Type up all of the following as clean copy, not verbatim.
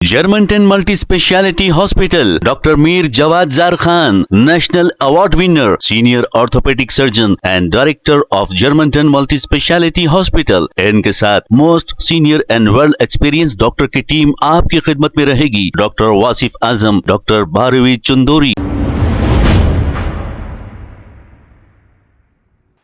Germantown Multi Speciality Hospital, Dr. Mir Jawad Zar Khan, National Award winner, Senior Orthopedic Surgeon and Director of Germantown Multi Speciality Hospital। इनके साथ most senior and world experience doctor की team आपकी खिदमत में रहेगी। Doctor Wasif Azam, doctor Bharvi Chandori.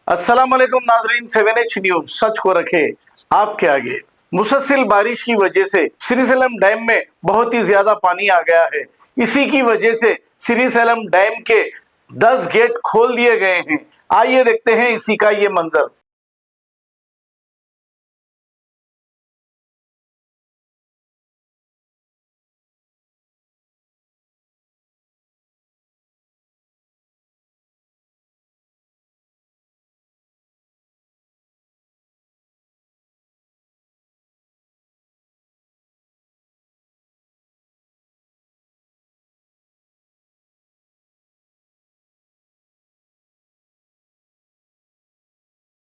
अस्सलाम वालेकुम नाजरीन, 7H न्यूज सच को रखे आपके आगे। मुसलसल बारिश की वजह से श्रीशैलम डैम में बहुत ही ज्यादा पानी आ गया है। इसी की वजह से श्रीशैलम डैम के 10 गेट खोल दिए गए हैं। आइए देखते हैं इसी का ये मंजर।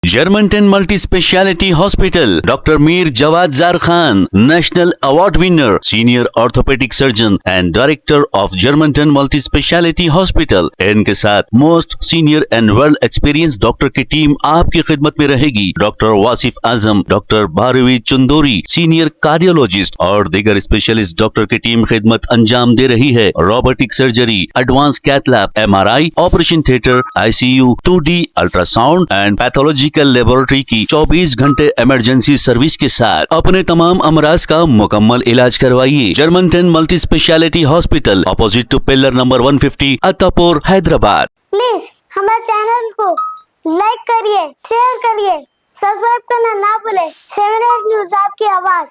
Germantown Multi Speciality Hospital, Dr. Mir Jawad Zar Khan, National Award winner, Senior Orthopedic Surgeon and Director of Germantown Multi Speciality Hospital। इनके साथ most senior and world experience doctor की टीम आपकी खिदमत में रहेगी। Doctor Wasif Azam, doctor Bharvi Chandori, senior cardiologist और दीगर specialist doctor की टीम खिदमत अंजाम दे रही है। Robotic surgery, advance cath lab, MRI, operation theatre, ICU, 2D ultrasound and pathological laboratory की 24 घंटे इमरजेंसी सर्विस के साथ अपने तमाम अमराज का मुकम्मल इलाज करवाइए। Germanten multi speciality hospital, opposite to pillar number 150, Attapur, Hyderabad. Please हमारे चैनल को लाइक करिए, शेयर करिए, सब्सक्राइब करना ना भूले। 7H न्यूज आपकी आवाज।